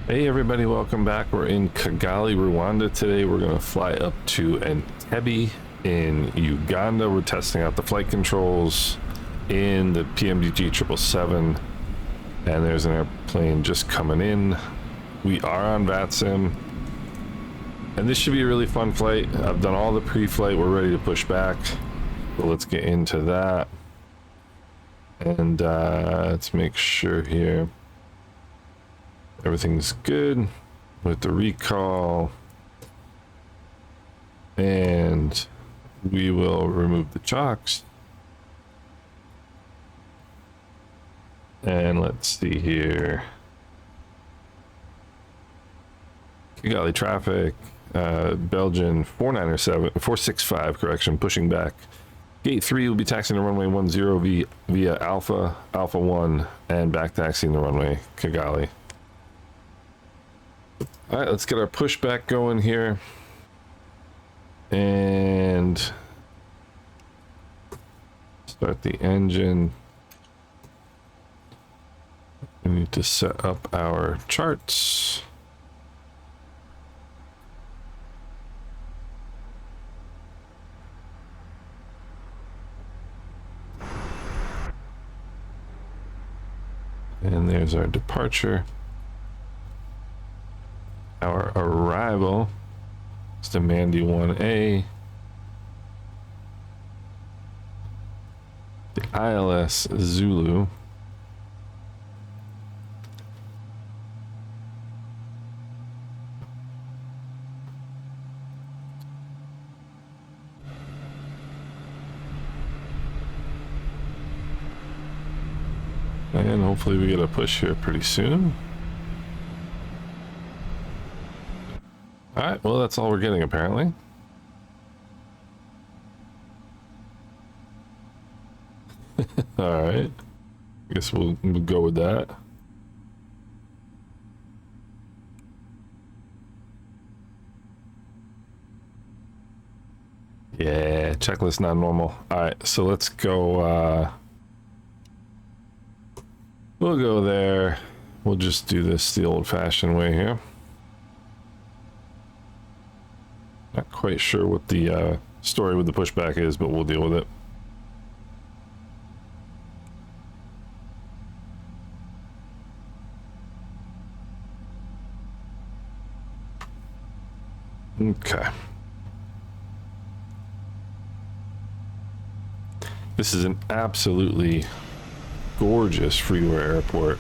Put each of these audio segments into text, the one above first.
Hey everybody, welcome back. We're in Kigali, Rwanda today. We're going to fly up to Entebbe in Uganda. We're testing out the flight controls in the PMDG 777, and there's an airplane just coming in. We are on VATSIM, and this should be a really fun flight. I've done all the pre-flight. We're ready to push back, so let's get into that. And let's make sure here everything's good with the recall, and we will remove the chocks. And let's see here. Kigali traffic, Belgian 465, correction, pushing back. Gate 3 will be taxiing the runway 10 via Alpha 1, and back taxiing the runway Kigali. All right, let's get our pushback going here. And start the engine. We need to set up our charts. And there's our departure. Our arrival is to Mandy 1A. The ILS Zulu. And hopefully we get a push here pretty soon. All right, well, that's all we're getting apparently. All right, I guess we'll go with that. Yeah, checklist not normal. All right, so let's go. We'll go there. We'll just do this the old-fashioned way here. Not quite sure what the story with the pushback is, but we'll deal with it. Okay. This is an absolutely gorgeous freeway airport.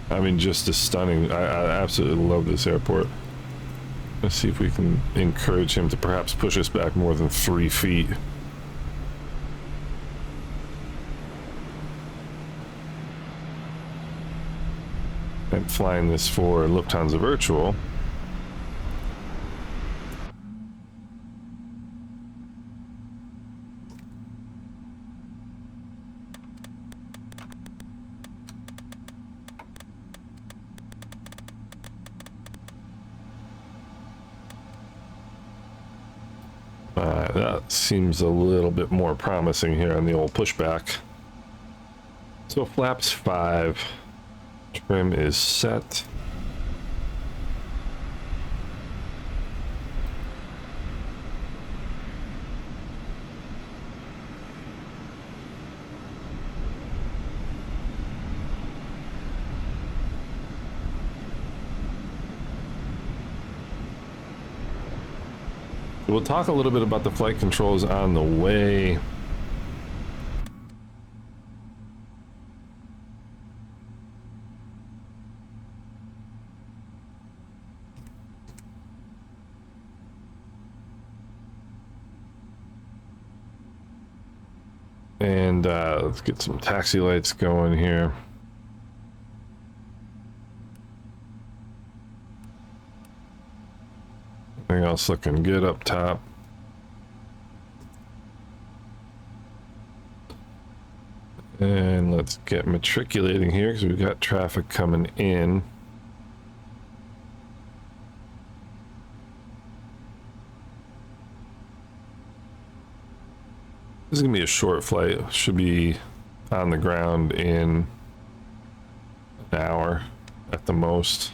I mean, just a stunning. I absolutely love this airport. Let's see if we can encourage him to perhaps push us back more than 3 feet. And flying this for Lufthansa Virtual. That seems a little bit more promising here on the old pushback. So flaps 5, trim is set. We'll talk a little bit about the flight controls on the way. And let's get some taxi lights going here. Everything else looking good up top. And let's get matriculating here because we've got traffic coming in. This is gonna be a short flight. Should be on the ground in an hour at the most.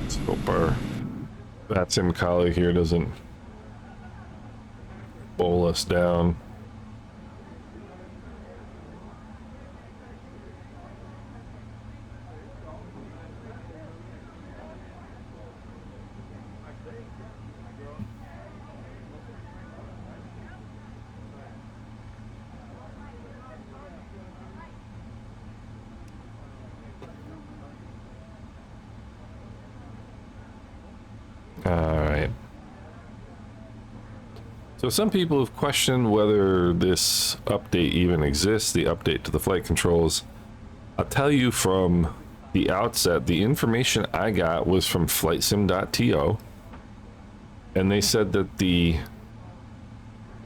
Let's hope our VATSIM colleague here doesn't bowl us down. All right. So some people have questioned whether this update even exists, the update to the flight controls. I'll tell you from the outset, the information I got was from flightsim.to, and they said that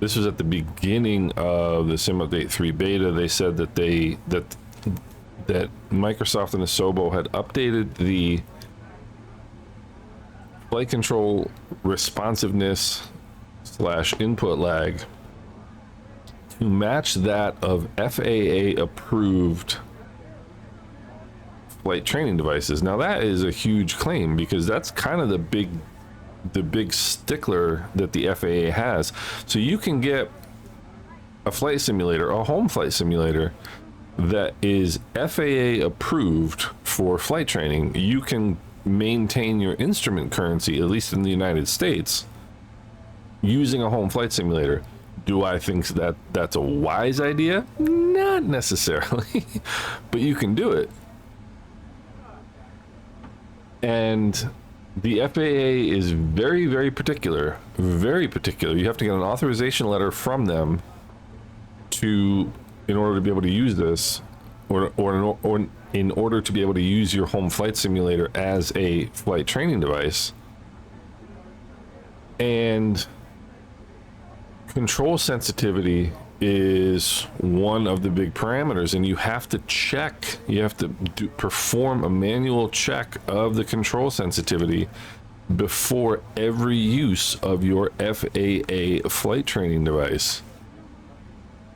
this was at the beginning of the Sim Update 3 beta. They said that that Microsoft and Asobo had updated the flight control responsiveness / input lag to match that of FAA approved flight training devices. Now that is a huge claim, because that's kind of the big stickler that the FAA has. So you can get a flight simulator, a home flight simulator that is FAA approved for flight training. You can maintain your instrument currency, at least in the United States, using a home flight simulator. Do I think that that's a wise idea? Not necessarily, but you can do it. And the FAA is very, very particular, very particular. You have to get an authorization letter from them in order to be able to use this, or in order to be able to use your home flight simulator as a flight training device. And control sensitivity is one of the big parameters, and you have to check, perform a manual check of the control sensitivity before every use of your FAA flight training device.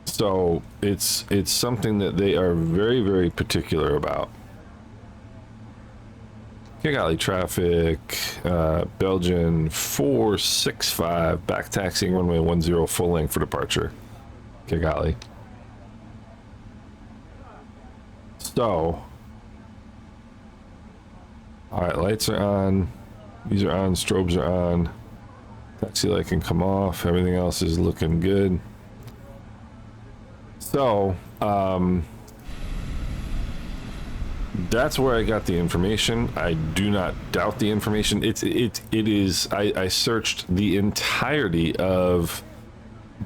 So it's something that they are very, very particular about. Kigali traffic, Belgian 465, back taxiing runway 10 full length for departure. Kigali. So, all right, lights are on, these are on, strobes are on, taxi light can come off, everything else is looking good. So, that's where I got the information. I do not doubt the information. It is. I searched the entirety of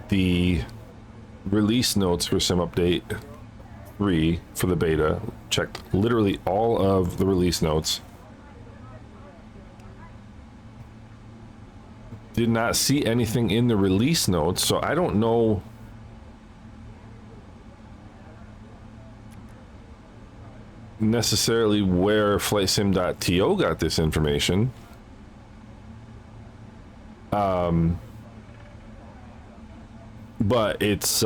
the release notes for Sim Update 3 for the beta. Checked literally all of the release notes. Did not see anything in the release notes, so I don't know necessarily where flightsim.to got this information. But it's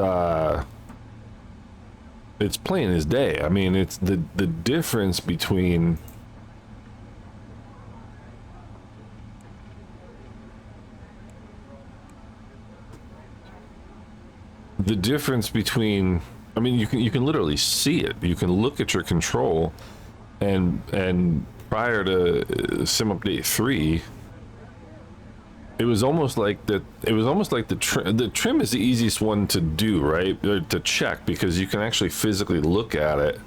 plain as day. I mean, it's the difference between I mean, you can literally see it. You can look at your control, and prior to Sim Update 3, it was almost like that. It was almost like the trim is the easiest one to do, right? To check, because you can actually physically look at it,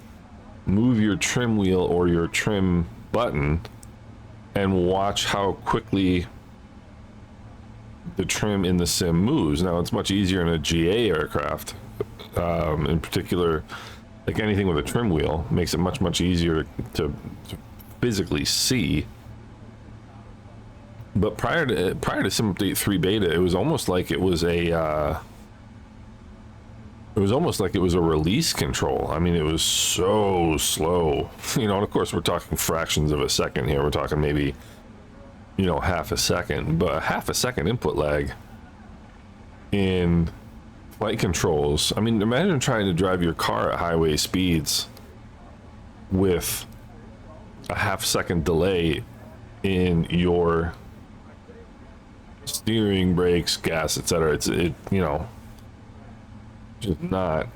move your trim wheel or your trim button, and watch how quickly the trim in the sim moves. Now it's much easier in a GA aircraft. In particular, like anything with a trim wheel makes it much easier to physically see. But prior to Sim Update 3 beta, it was almost like it was a It was almost like it was a release control. I mean, it was so slow, you know, and of course we're talking fractions of a second here. We're talking maybe, you know, half a second, but a half a second input lag in flight controls. I mean, imagine trying to drive your car at highway speeds with a half second delay in your steering, brakes, gas, etc. You know, just not,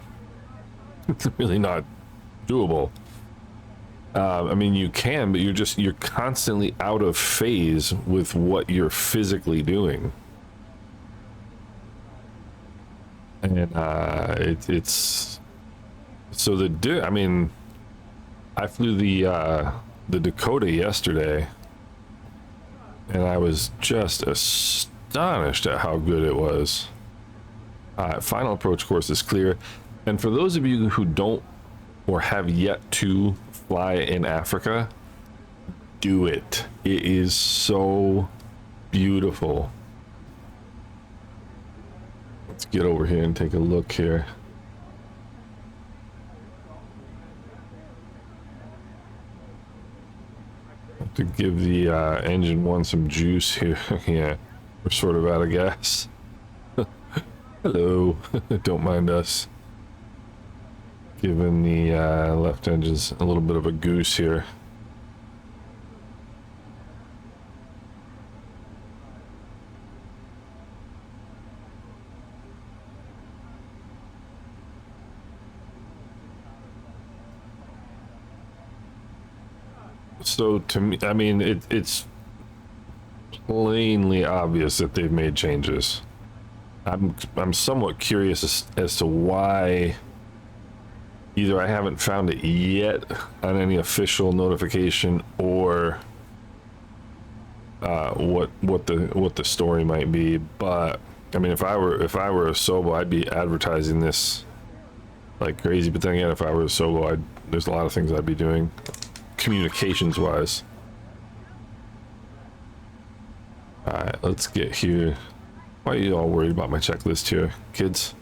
it's really not doable. I mean, you can, but you're constantly out of phase with what you're physically doing. And it's so I mean, I flew the Dakota yesterday, and I was just astonished at how good it was. Final approach course is clear, and for those of you who don't or have yet to fly in Africa, do it. It is so beautiful. Let's get over here and take a look here. Have to give the engine one some juice here. Yeah, we're sort of out of gas. Hello. Don't mind us giving the left engines a little bit of a goose here. So to me, I mean, it's plainly obvious that they've made changes. I'm somewhat curious as to why. Either I haven't found it yet on any official notification, or what the story might be. But I mean, if I were a Sobo, I'd be advertising this like crazy. But then again, if I were a Sobo, there's a lot of things I'd be doing communications wise. All right, let's get here. Why are you all worried about my checklist here, kids?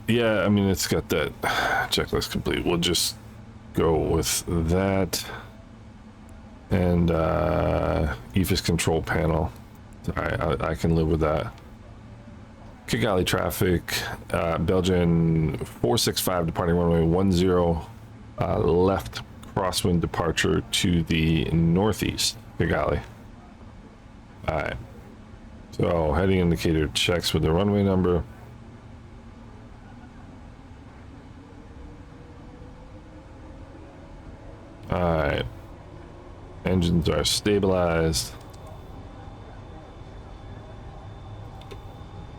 Yeah, I mean, it's got that checklist complete. We'll just go with that. And EFIS control panel. All right, I can live with that. Kigali traffic, Belgian 465 departing runway 10, left crosswind departure to the northeast, Kigali. All right, so heading indicator checks with the runway number. All right, engines are stabilized.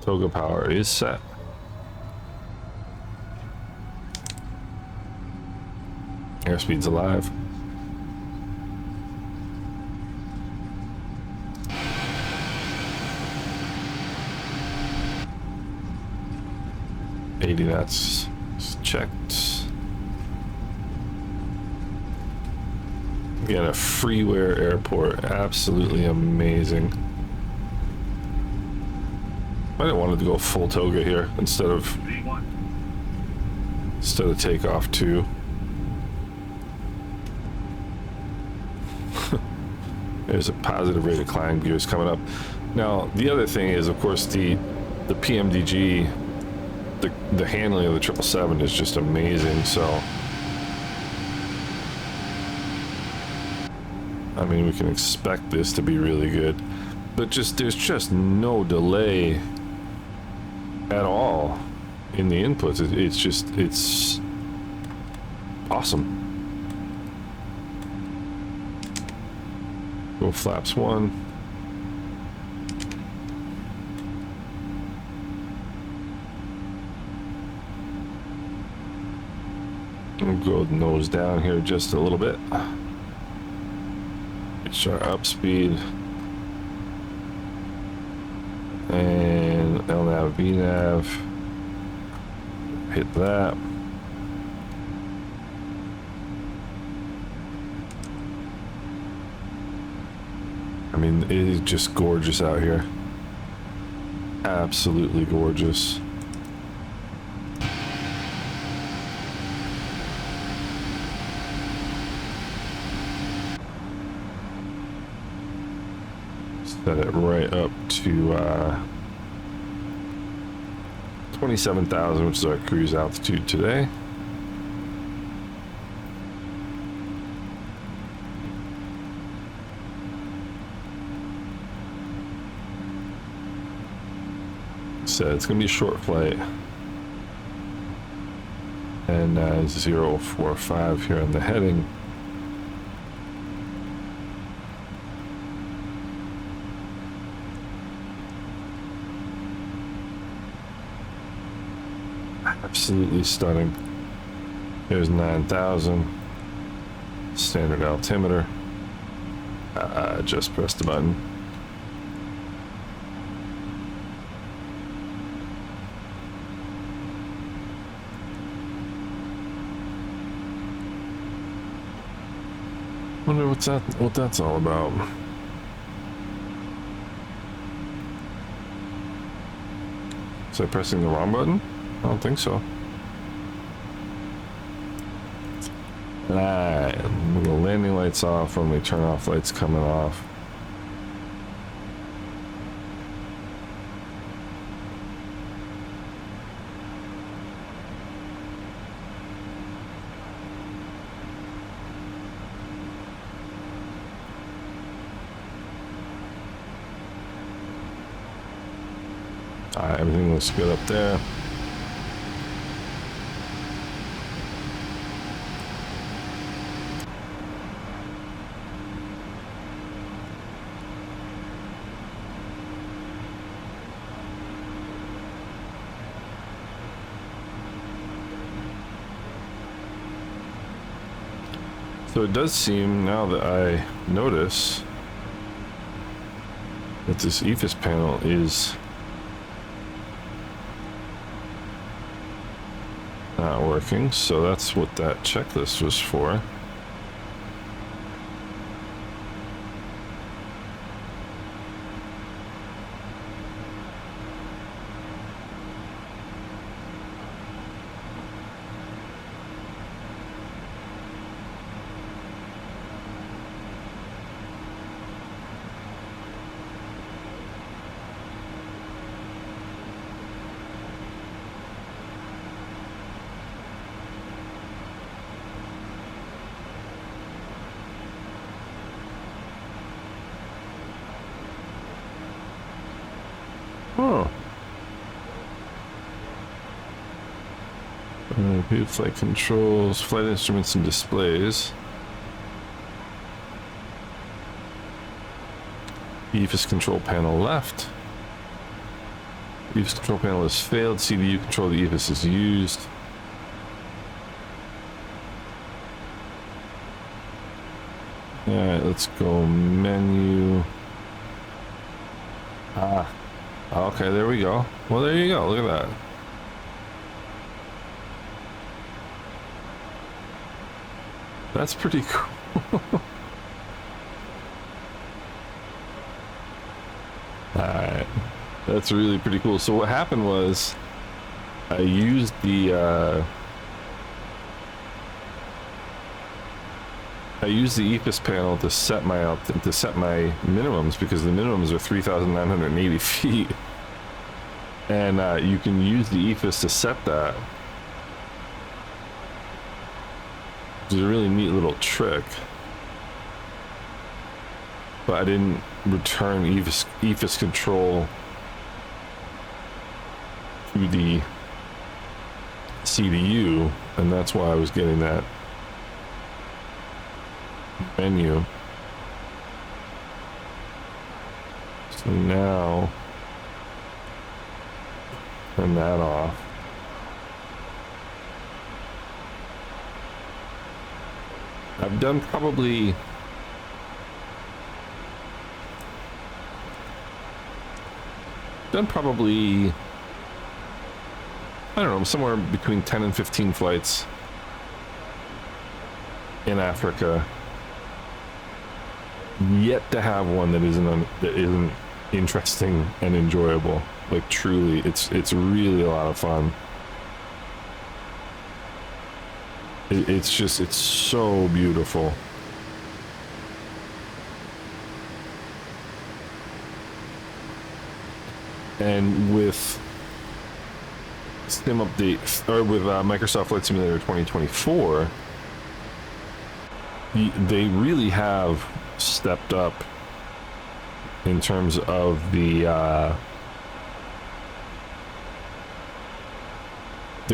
Toga power is set. Airspeed's alive. $80 knots checked. Again, a freeware airport, absolutely amazing. I didn't want to go full toga here instead of takeoff too. There's a positive rate of climb gears coming up. Now the other thing is, of course, the PMDG, the handling of the 777 is just amazing. So I mean, we can expect this to be really good, but there's just no delay at all in the inputs. It's awesome. Go flaps 1. We'll go nose down here just a little bit. HRYR up speed. And LNAV, VNAV. Hit that. I mean, it is just gorgeous out here. Absolutely gorgeous. Set it right up to 27,000, which is our cruise altitude today. So it's gonna be a short flight. And 045 here on the heading. Absolutely stunning. Here's 9,000. Standard altimeter. Just press the button. Wonder what that's all about. Was I pressing the wrong button? I don't think so. Alright, the landing lights off when we turn off, lights coming off. Alright, everything looks good up there. So it does seem, now that I notice, that this EFIS panel is not working, so that's what that checklist was for. Oh. View flight controls, flight instruments and displays. EFIS control panel left. EFIS control panel has failed. CDU control the EFIS is used. Alright, let's go menu. Ah. Okay, there we go. Well, there you go. Look at that. That's pretty cool. Alright. That's really pretty cool. So what happened was I used the EFIS panel to set my minimums, because the minimums are 3,980 feet, and you can use the EFIS to set that, which is a really neat little trick. But I didn't return EFIS control to the CDU, and that's why I was getting that menu. So now turn that off. I've done probably I don't know, somewhere between 10 and 15 flights in Africa. Yet to have one that isn't interesting and enjoyable. Like truly, it's really a lot of fun. It's just, it's so beautiful. And with Sim Update, or with Microsoft Flight Simulator 2024, they really have stepped up in terms of the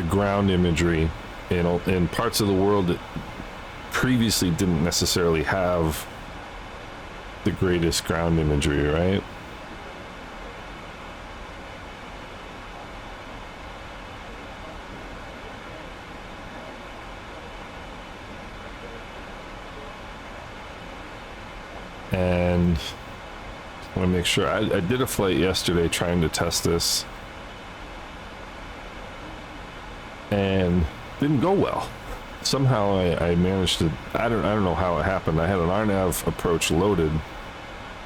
ground imagery in parts of the world that previously didn't necessarily have the greatest ground imagery, right? And I want to make sure. I did a flight yesterday trying to test this, and didn't go well. Somehow I managed to. I don't know how it happened. I had an RNAV approach loaded,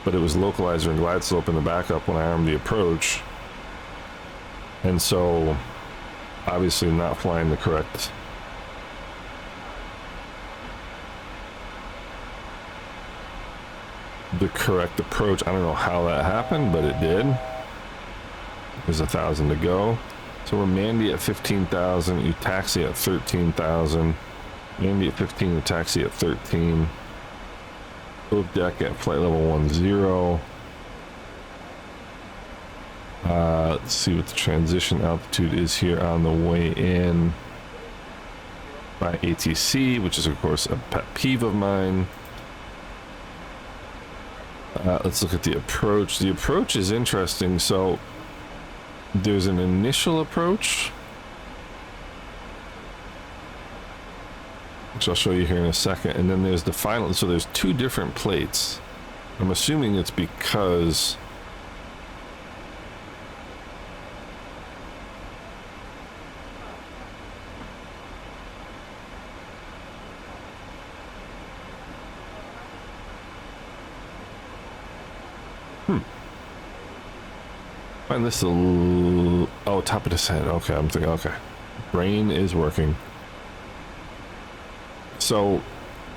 but it was localizer and glide slope in the backup when I armed the approach, and so obviously not flying the correct. The correct approach. I don't know how that happened, but it did. There's 1,000 to go. So we're Mandy at 15,000, you taxi at 13,000. Mandy at 15, you taxi at 13. Both deck at flight level 10. Let's see what the transition altitude is here on the way in by ATC, which is of course a pet peeve of mine. Let's look at the approach. The approach is interesting. So there's an initial approach, which I'll show you here in a second, and then there's the final. So there's two different plates. I'm assuming it's because find this a little, oh, top of his head. Okay, I'm thinking, okay, brain is working. So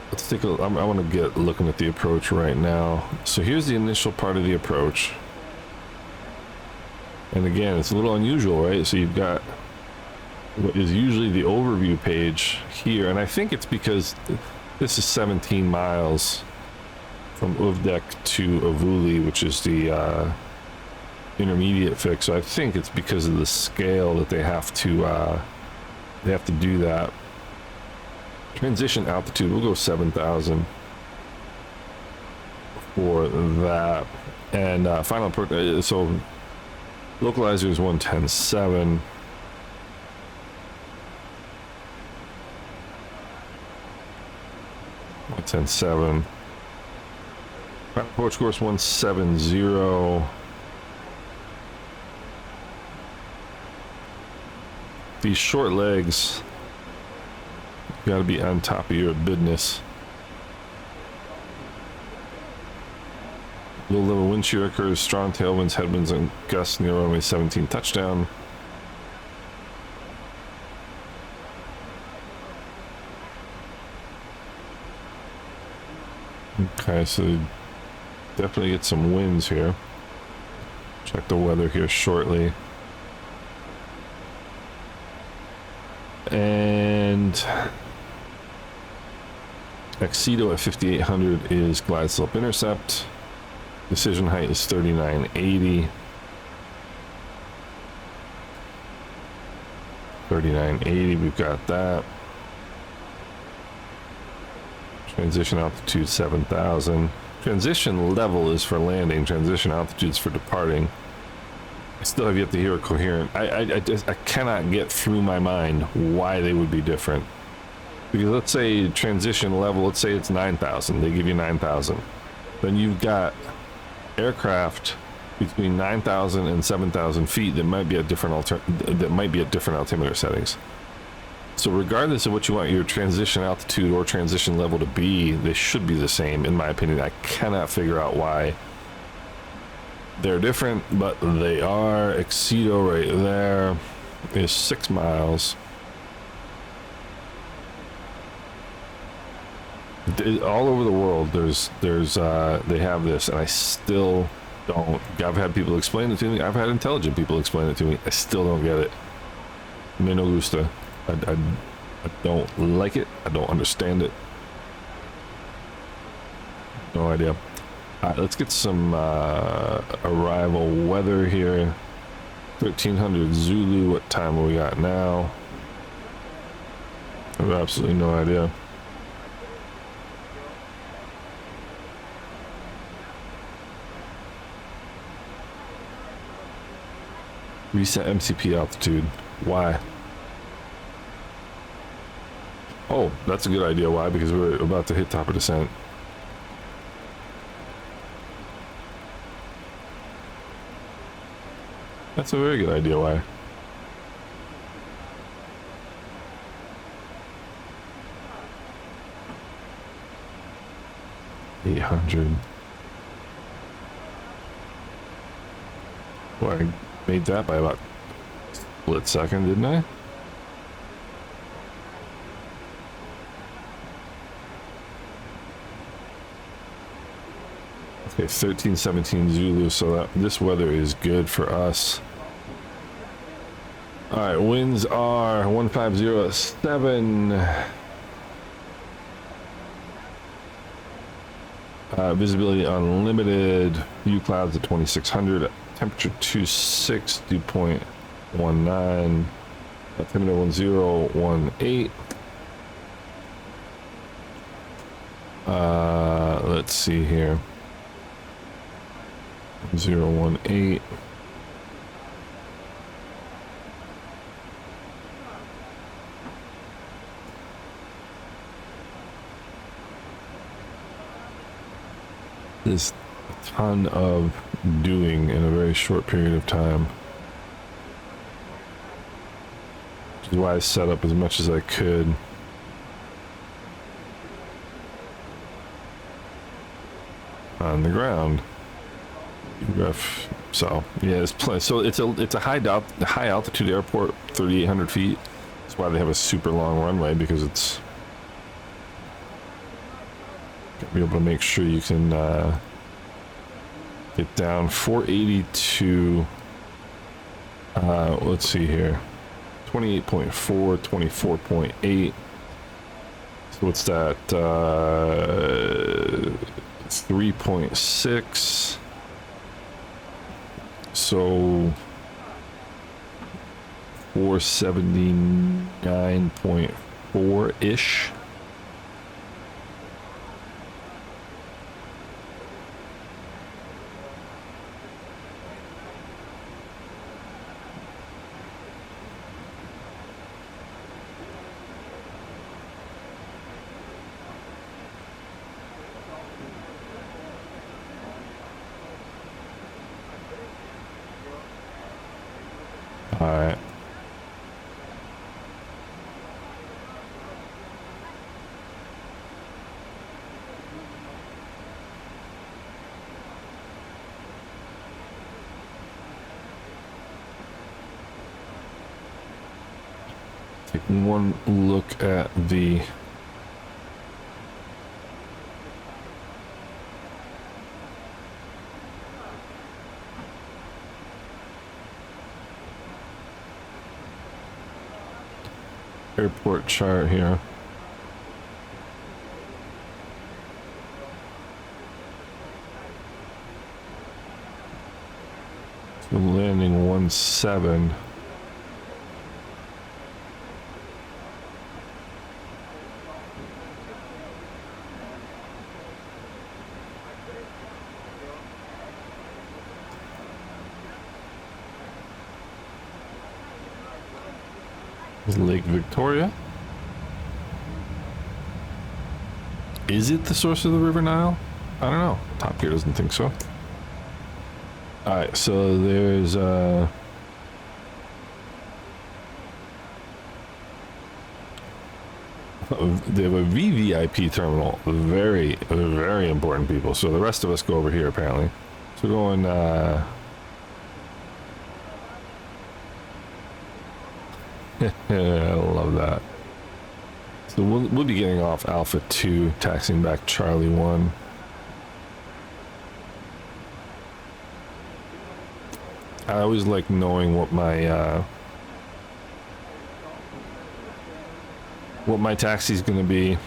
let's take a, I want to get looking at the approach right now. So here's the initial part of the approach, and again, it's a little unusual, right? So you've got what is usually the overview page here, and I think it's because this is 17 miles from Uvdek to Avuli, which is the intermediate fix. So I think it's because of the scale that they have to do that. Transition altitude, we'll go 7,000 for that. And final approach, so localizer is 110.7. Final approach course 170. These short legs, you gotta be on top of your business. Low level wind shear occurs, strong tailwinds, headwinds, and gusts near runway 17 touchdown. Okay, so definitely get some winds here. Check the weather here shortly. And Excedo at 5,800 is glide slope intercept. Decision height is 3980. 3980, we've got that. Transition altitude 7,000. Transition level is for landing. Transition altitude is for departing. I still have yet to hear a coherent. I cannot get through my mind why they would be different. Because let's say transition level, let's say it's 9,000. They give you 9,000. Then you've got aircraft between 9,000 and 7,000 feet that might be at different altimeter settings. So regardless of what you want your transition altitude or transition level to be, they should be the same, in my opinion. I cannot figure out why They're different, but they are. Excedo right there is 6 miles. All over the world, they have this, and I still don't. I've had people explain it to me. I've had intelligent people explain it to me. I still don't get it. Me no gusta. I don't like it. I don't understand it. No idea. All right, let's get some arrival weather here. 1300 Zulu. What time are we got now? I have absolutely no idea. Reset MCP altitude. Why? Oh, that's a good idea. Why? Because we're about to hit top of descent. That's a very good idea. Why? $800. Well, I made that by about a split second, didn't I? Okay, 1317 Zulu, so that this weather is good for us. All right, winds are 1507. Visibility unlimited. View clouds at 2600. Temperature 26, dew point 19. Altimeter 1018. Let's see here. 018. There's a ton of doing in a very short period of time, which is why I set up as much as I could. On the ground. So yeah, it's plenty. So it's a high altitude airport, 3,800 feet. That's why they have a super long runway, because it's gotta be able to make sure you can get down. 482. Let's see here, 28.4, 24.8. So what's that? 3.6. So 479.4 ish. All right. Take one look at the airport chart here. So landing 17. Lake Victoria. Is it the source of the River Nile? I don't know. Top Gear doesn't think so. Alright, so there's they have a VVIP terminal. Very, very important people. So the rest of us go over here apparently. So we're going, I love that. So we'll be getting off Alpha 2, taxiing back Charlie 1. I always like knowing what my taxi is going to be.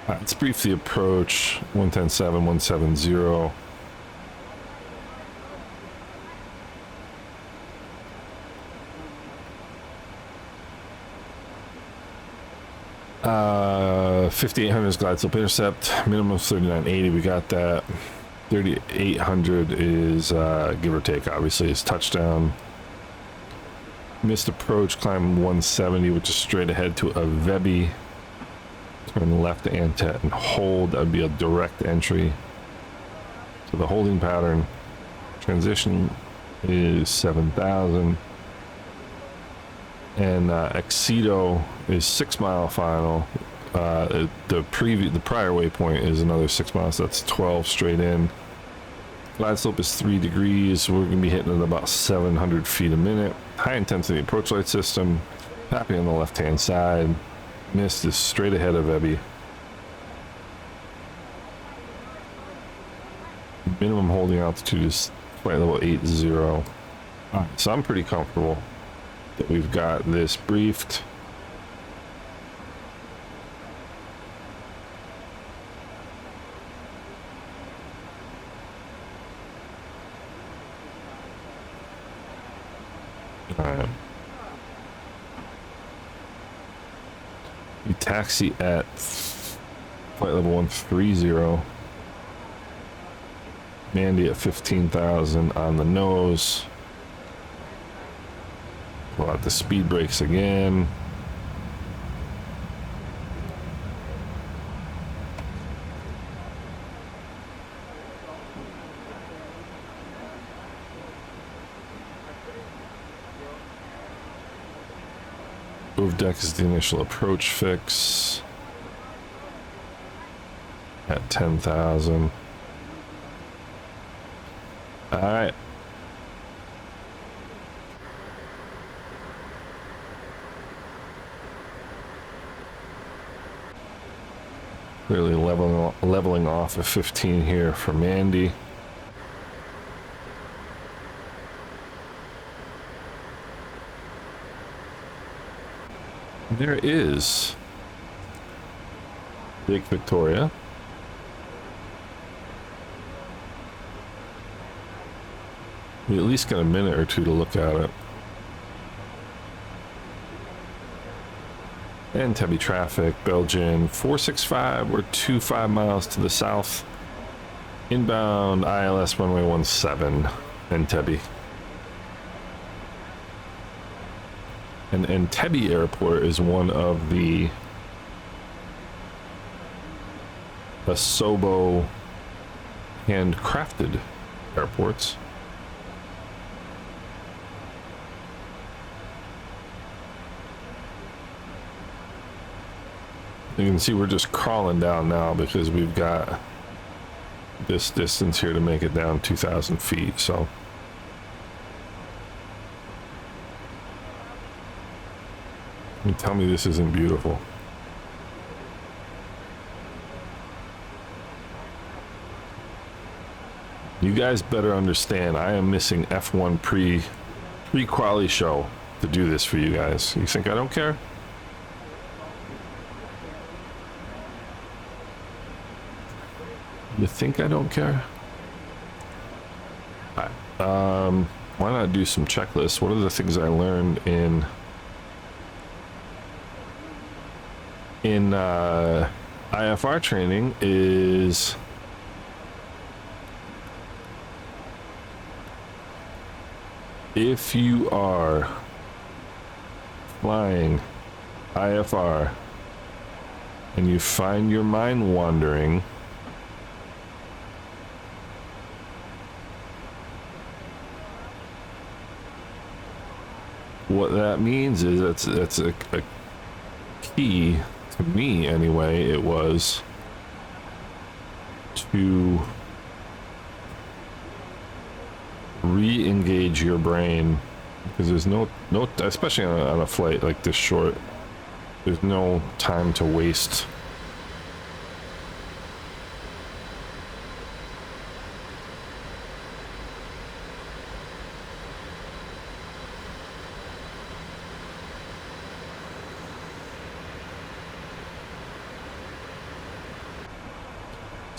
Let's brief the approach. 110.7, 170. Uh, 5800 is glide slope intercept. Minimum of 3980. We got that. 3800 is give or take, obviously, is touchdown. Missed approach, climb 170, which is straight ahead to a Vebi. Turn left and hold. That would be a direct entry. So the holding pattern. Transition is 7000. And Excedo is 6 mile final. The prior waypoint is another 6 miles. So that's 12 straight in. Glide slope is 3 degrees. We're going to be hitting at about 700 feet a minute. High intensity approach light system. Happy on the left hand side. Mist is straight ahead of Ebby. Minimum holding altitude is flight level 80. So I'm pretty comfortable that we've got this briefed. Alright. We taxi at flight level 130. Mandy at 15,000 on the nose. Pull out the speed brakes again. Move deck is the initial approach fix at 10,000. All right. Really leveling off at 15 here for Mandy. There is Lake Victoria. We at least got a minute or two to look at it. And Entebbe traffic, Belgian 465. We're 25 miles to the south. Inbound ILS runway 17, Entebbe. And Entebbe Airport is one of the Asobo handcrafted airports. You can see we're just crawling down now because we've got this distance here to make it down 2,000 feet. So you tell me this isn't beautiful. You guys better understand, I am missing F1 pre-quali show to do this for you guys. You think I don't care? You think I don't care? All right. Why not do some checklists? What are the things I learned in IFR training is if you are flying IFR and you find your mind wandering, what that means is that's a key to me anyway. It was to re-engage your brain, because there's no especially on a flight like this short, there's no time to waste.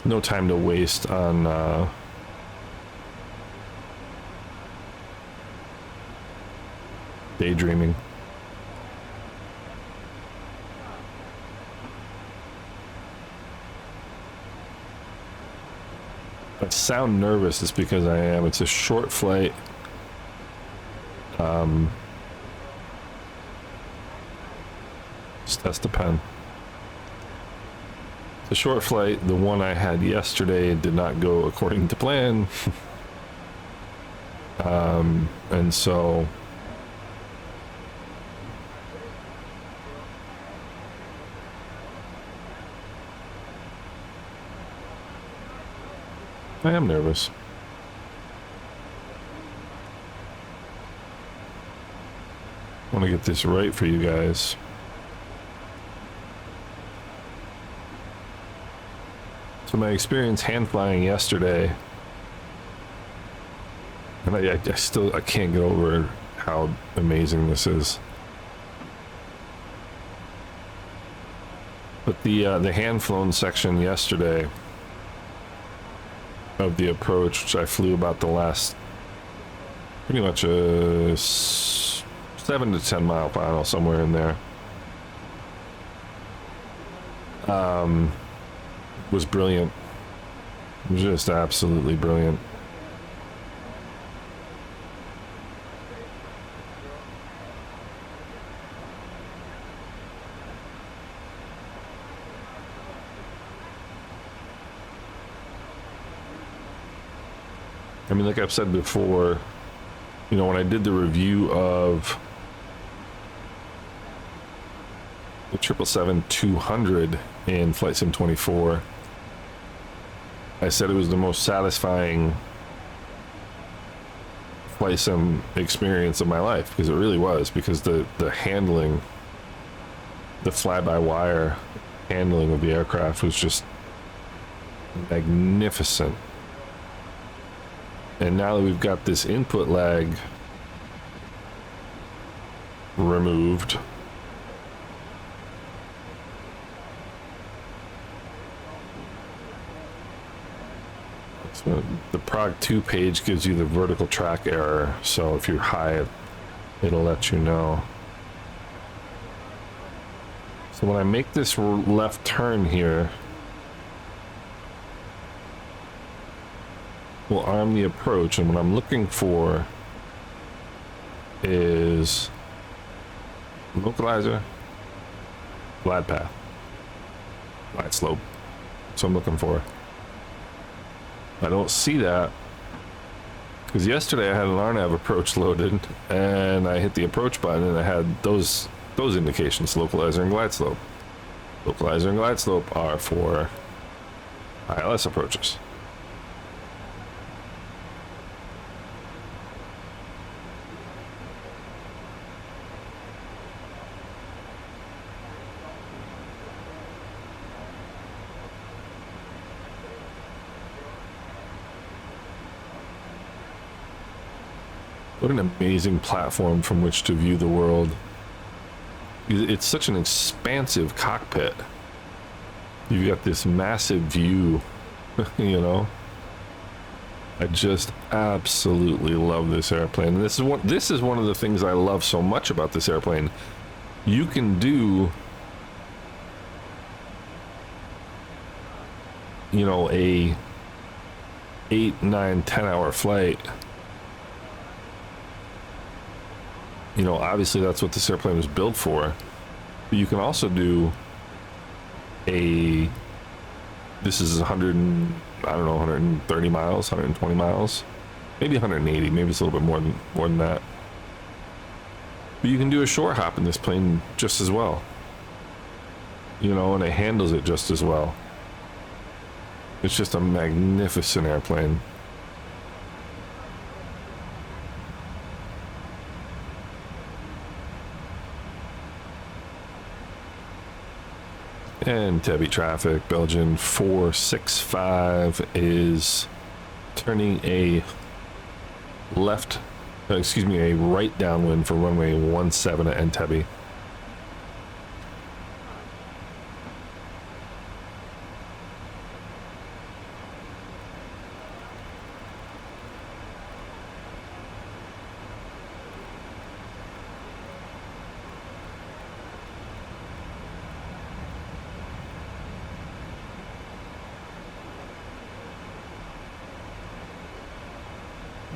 No time to waste on daydreaming. If I sound nervous, it's because I am. It's a short flight. Just test the pen. The short flight, the one I had yesterday, did not go according to plan. And so I am nervous. I want to get this right for you guys. So my experience hand flying yesterday, and I can't get over how amazing this is. But the hand flown section yesterday of the approach, which I flew about the last pretty much a 7 to 10 mile final, somewhere in there, was brilliant. Just absolutely brilliant. I mean, like I've said before, you know, when I did the review of the 777-200 in Flight Sim 24, I said it was the most satisfying flight sim experience of my life, because it really was, because the handling, the fly-by-wire handling of the aircraft was just magnificent. And now that we've got this input lag removed, so the Prog 2 page gives you the vertical track error, so if you're high, it'll let you know. So when I make this left turn here, we'll arm the approach, and what I'm looking for is localizer, glide path, glide slope. That's what I'm looking for. I don't see that, because yesterday I had an RNAV approach loaded, and I hit the approach button, and I had those indications, localizer and glide slope. Localizer and glide slope are for ILS approaches. What an amazing platform from which to view the world. It's such an expansive cockpit. You've got this massive view, you know. I just absolutely love this airplane. And this is one of the things I love so much about this airplane. You can do, you know, a 8, 9, 10 hour flight. You know, obviously that's what this airplane was built for. But you can also do this is 100, I don't know, 130 miles, 120 miles, maybe 180, maybe it's a little bit more than that. But you can do a short hop in this plane just as well. You know, and it handles it just as well. It's just a magnificent airplane. And Entebbe traffic, Belgian 465 is turning a left, excuse me, a right downwind for runway 17 at Entebbe.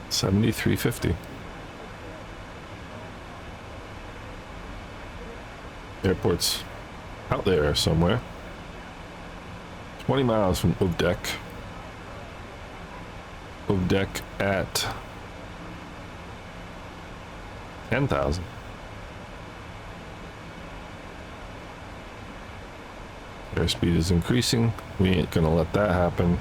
$73.50. Airport's out there somewhere. 20 miles from Uvdek. Uvdek at 10,000. Airspeed is increasing. We ain't gonna let that happen.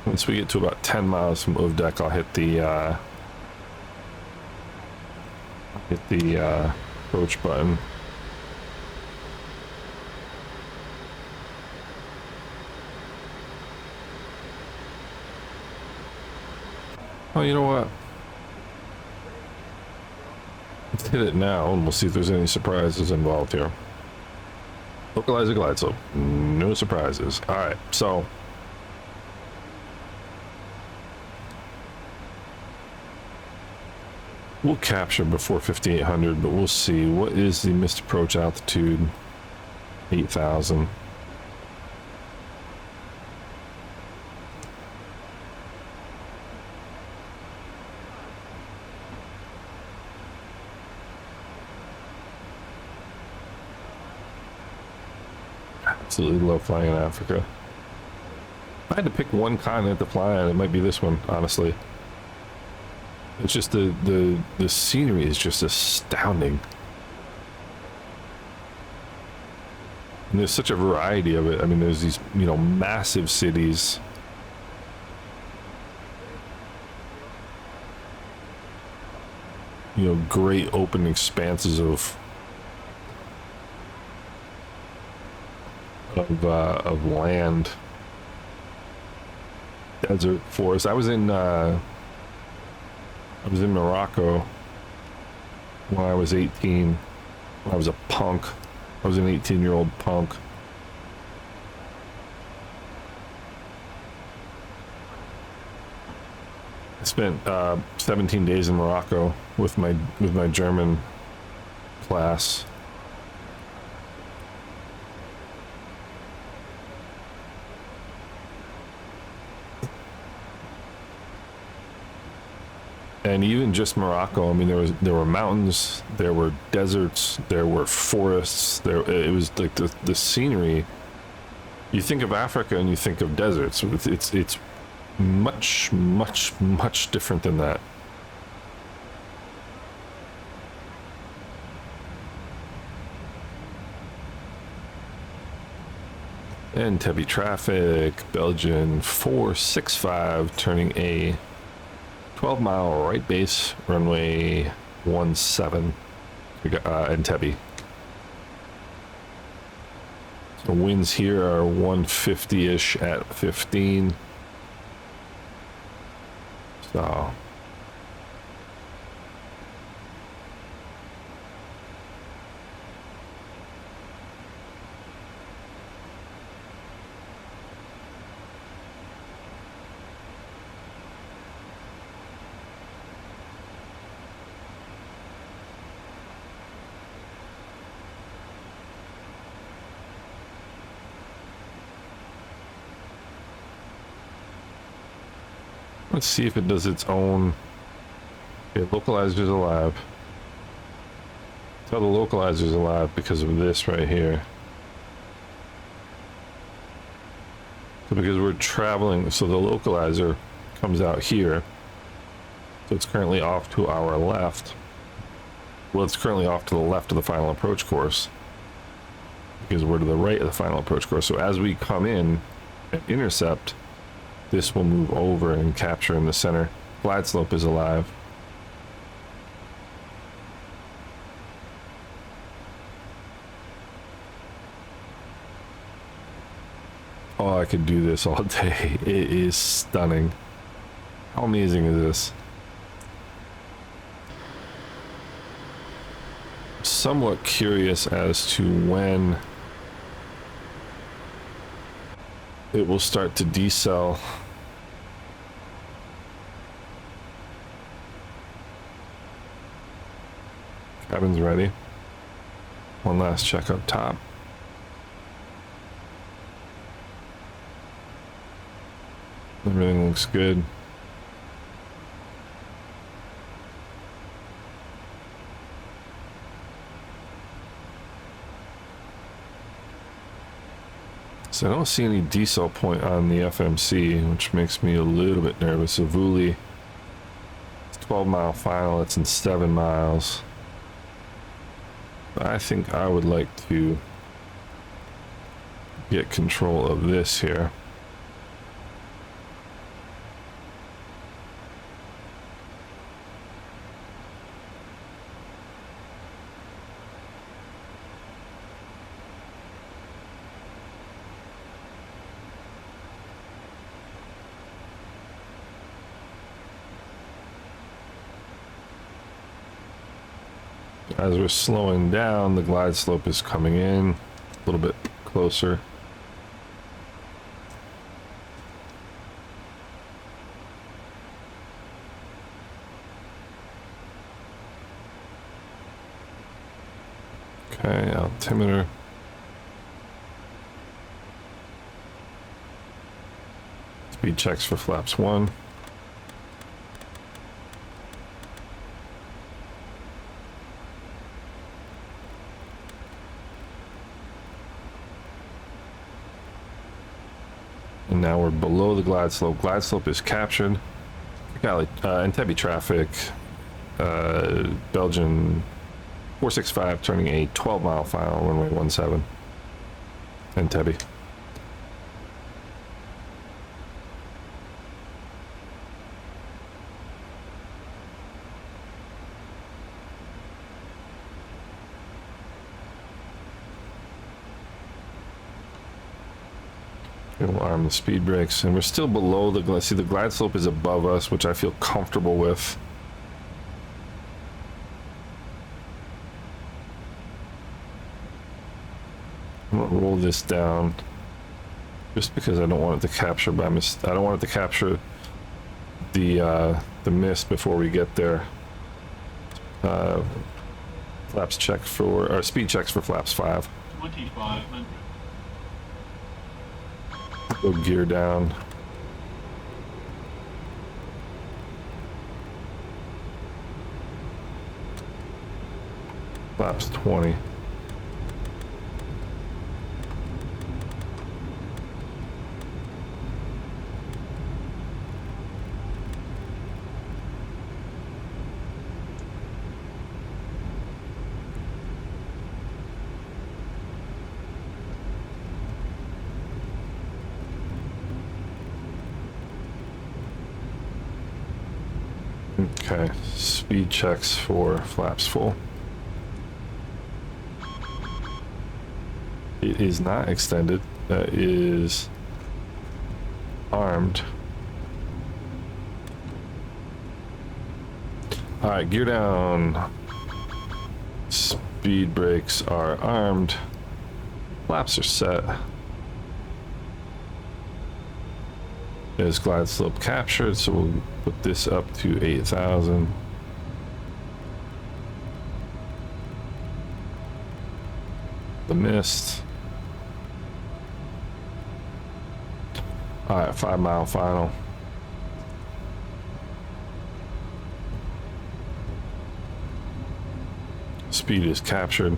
Once we get to about 10 miles from Uvdek, I'll hit the approach button. Oh, you know what? Let's hit it now and we'll see if there's any surprises involved here. Localizer glide slope, no surprises. All right, so we'll capture before 5,800, but we'll see. What is the missed approach altitude? 8,000. Absolutely love flying in Africa. If I had to pick one continent to fly on, it might be this one, honestly. It's just the scenery is just astounding. And there's such a variety of it. I mean, there's these, you know, massive cities. You know, great open expanses of land, desert, forest. I was in Morocco when I was 18. When I was a punk. I was an 18-year-old punk. I spent 17 days in Morocco with my German class. And even just Morocco, I mean, there were mountains, there were deserts, there were forests. It was like the scenery. You think of Africa and you think of deserts. It's much different than that. And Entebbe traffic, Belgian 465, turning a 12-mile right base, runway 17, Entebbe. The winds here are 150-ish at 15. So let's see if it does its own. Okay, localizer's alive. Tell the localizer's alive because of this right here. So because we're traveling, so the localizer comes out here. So it's currently off to our left. Well, it's currently off to the left of the final approach course. because we're to the right of the final approach course. So as we come in and intercept, this will move over and capture in the center. Glide slope is alive. Oh, I could do this all day. It is stunning. How amazing is this? Somewhat curious as to when it will start to decel. Cabin's ready. One last check up top. Everything looks good. So I don't see any decel point on the FMC, which makes me a little bit nervous. Avuli, 12-mile final, it's in 7 miles. I think I would like to get control of this here. As we're slowing down, the glide slope is coming in a little bit closer. Okay, altimeter. Speed checks for flaps 1. And now we're below the glide slope. Glide slope is captured. Entebbe traffic, Belgian 465 turning a 12-mile final, runway 17. Entebbe. We'll arm the speed brakes, and we're still below the glide. See, the glide slope is above us, which I feel comfortable with. I'm gonna roll this down, just because I don't want it to capture by I don't want it to capture the mist before we get there. Flaps check for, or speed checks for flaps 5. 2500. Go gear down. Flaps 20. Okay, speed checks for flaps full. It is not extended, that is armed. Alright, gear down. Speed brakes are armed. Flaps are set. There's glide slope captured, so we'll put this up to 8,000. The mist. Alright, 5-mile final. Speed is captured.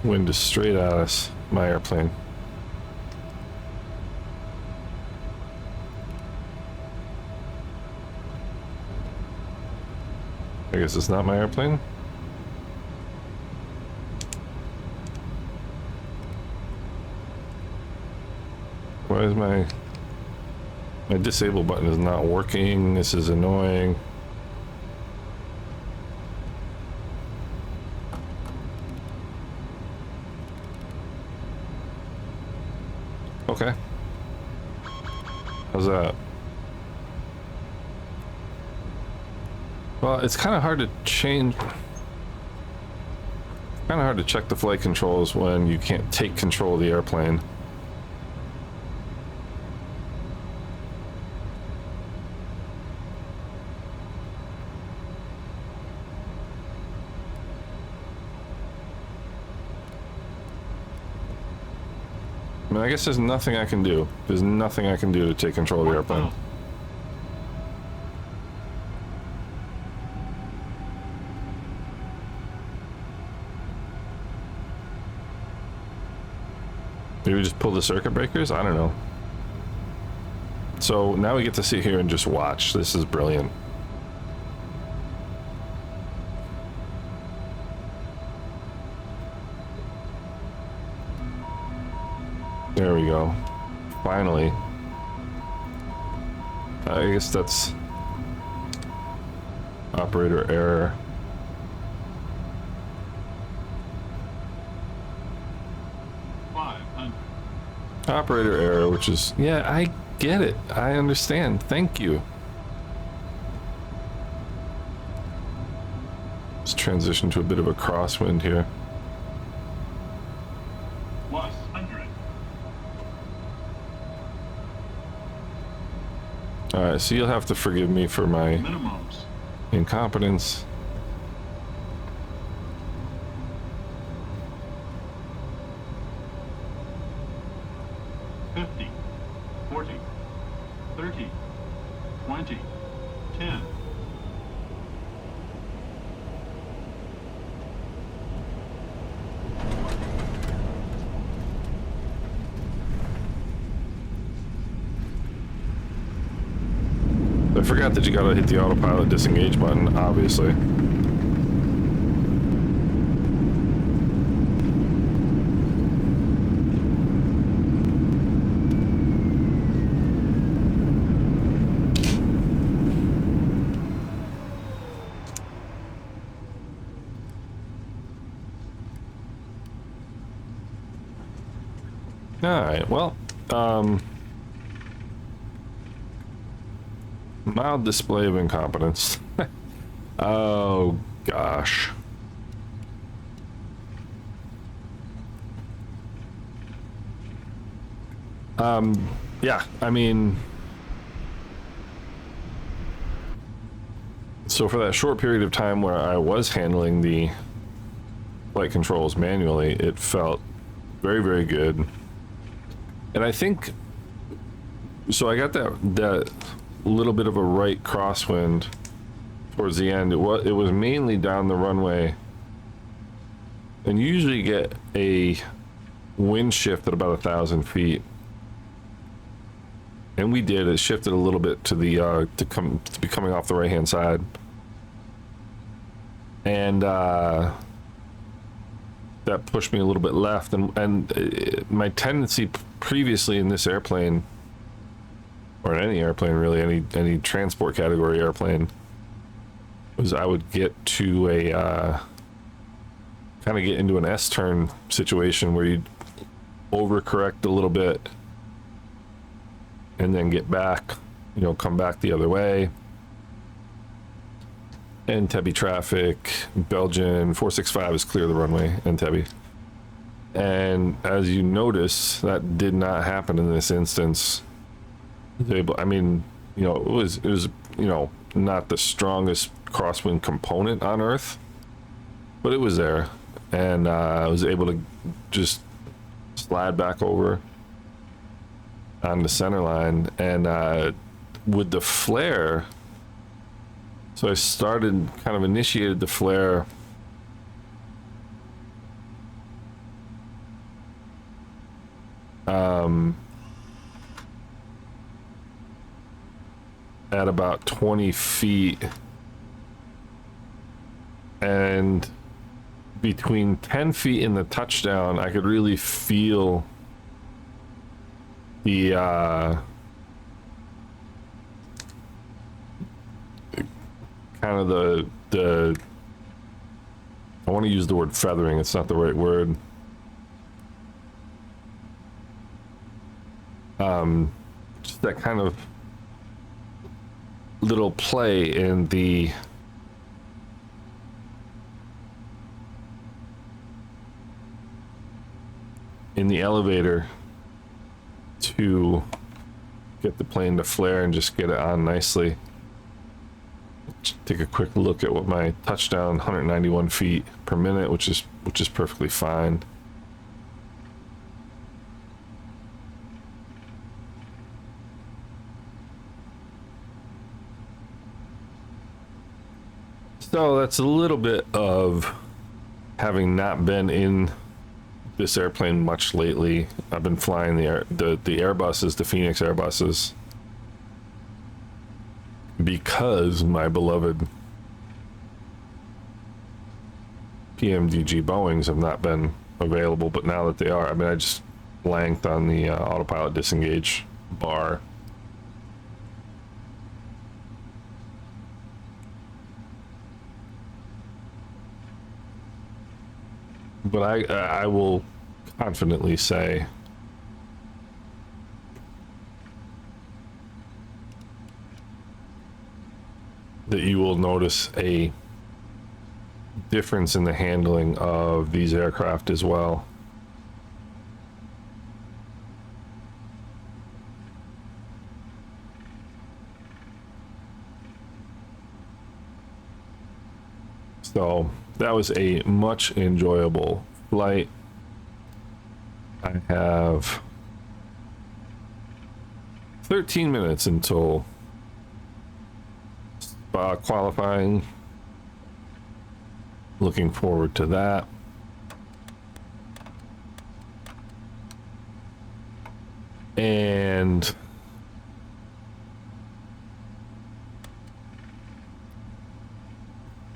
Wind is straight at us. My airplane. I guess it's not my airplane. Why is my disable button is not working? This is annoying. Okay. How's that? Well, it's kind of hard to change. Kind of hard to check the flight controls when you can't take control of the airplane. I mean, I guess there's nothing I can do. There's nothing I can do to take control of the airplane. Maybe we just pull the circuit breakers? I don't know. So now we get to sit here and just watch. This is brilliant. There we go. Finally. I guess that's operator error. Operator error, which is, yeah, I get it. I understand. Thank you. Let's transition to a bit of a crosswind here. Plus 100. Alright, so you'll have to forgive me for my Minimums. incompetence. I forgot that you gotta hit the autopilot disengage button, obviously. Alright, well, mild display of incompetence. Oh, gosh. Yeah, I mean... So for that short period of time where I was handling the flight controls manually, it felt very, very good. And I think... So I got that little bit of a right crosswind towards the end. It was mainly down the runway, and you usually get a wind shift at about 1,000 feet, and we did. It shifted a little bit to the to be coming off the right hand side, and that pushed me a little bit left. And my tendency previously in this airplane, or in any airplane really, any transport category airplane, was I would get to a kind of get into an S-turn situation where you'd overcorrect a little bit and then get back, you know, come back the other way. Entebbe traffic, Belgian 465 is clear the runway, Entebbe. And as you notice, that did not happen in this instance. I mean, you know, it was, you know, not the strongest crosswind component on Earth, but it was there, and I was able to just slide back over on the center line, and with the flare, so I started, kind of initiated the flare at about 20 feet, and between 10 feet and the touchdown I could really feel the kind of the I want to use the word feathering, it's not the right word. Just that kind of little play in the elevator to get the plane to flare and just get it on nicely. Take a quick look at what my touchdown, 191 feet per minute, which is perfectly fine. So that's a little bit of having not been in this airplane much lately. I've been flying the Airbuses, the Phoenix Airbuses, because my beloved PMDG Boeings have not been available, but now that they are, I mean, I just blanked on the autopilot disengage bar. But I will confidently say that you will notice a difference in the handling of these aircraft as well. So that was a much enjoyable flight. I have 13 minutes until qualifying. Looking forward to that. And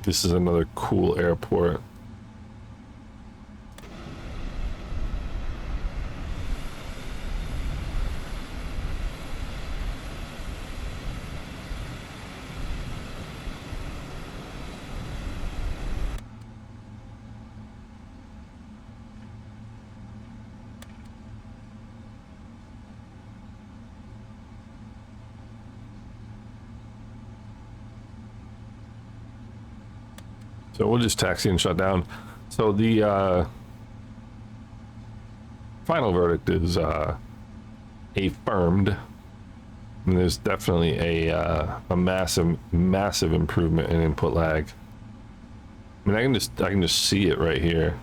this is another cool airport. So we'll just taxi and shut down. So the final verdict is affirmed. And there's definitely a massive improvement in input lag. I mean, I can just see it right here.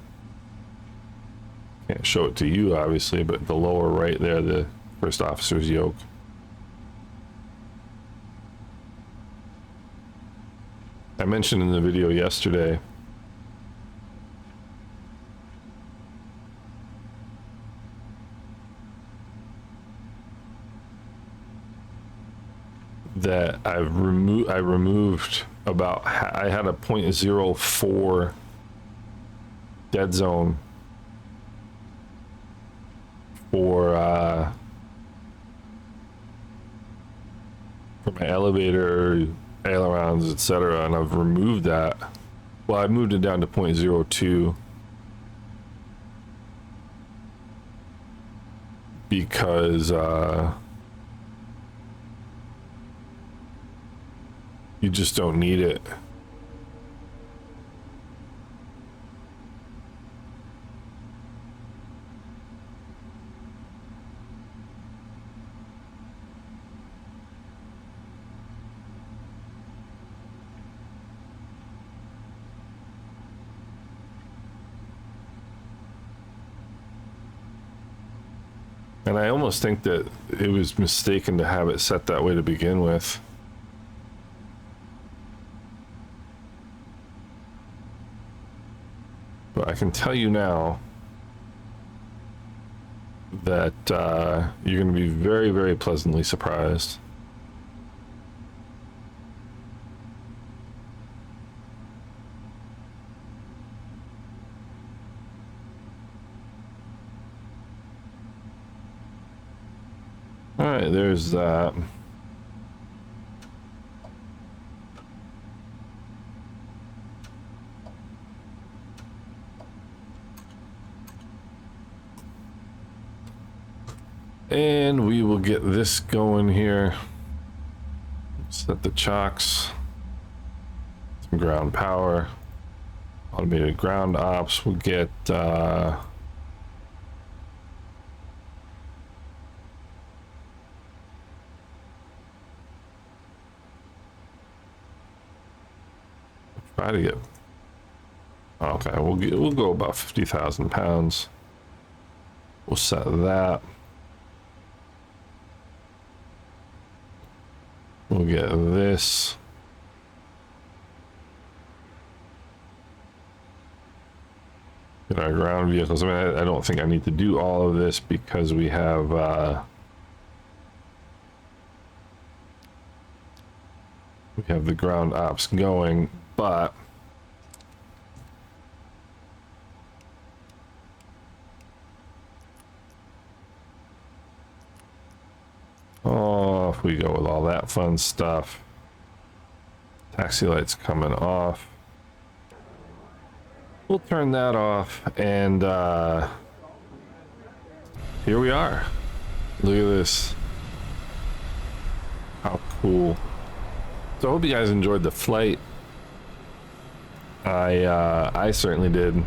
Can't show it to you, obviously, but the lower right there, the first officer's yoke. I mentioned in the video yesterday that I removed about, I had a 0.04 dead zone for my elevator, ailerons, etc., and I've removed that. Well, I moved it down to 0.02 because you just don't need it. And I almost think that it was mistaken to have it set that way to begin with. But I can tell you now that you're going to be very, very pleasantly surprised. All right, there's that. And we will get this going here. Set the chocks. Some ground power. Automated ground ops. We'll get try to get. Okay, we'll go about 50,000 pounds. We'll set that. We'll get this. Get our ground vehicles. I mean, I don't think I need to do all of this because we have the ground ops going, but off we go with all that fun stuff. Taxi lights coming off. We'll turn that off, and here we are. Look at this. How cool. So I hope you guys enjoyed the flight. I certainly did.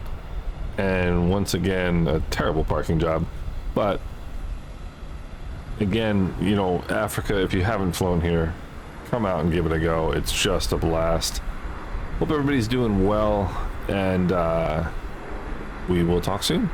And once again, a terrible parking job. But again, you know, Africa, if you haven't flown here, come out and give it a go. It's just a blast. Hope everybody's doing well, and we will talk soon.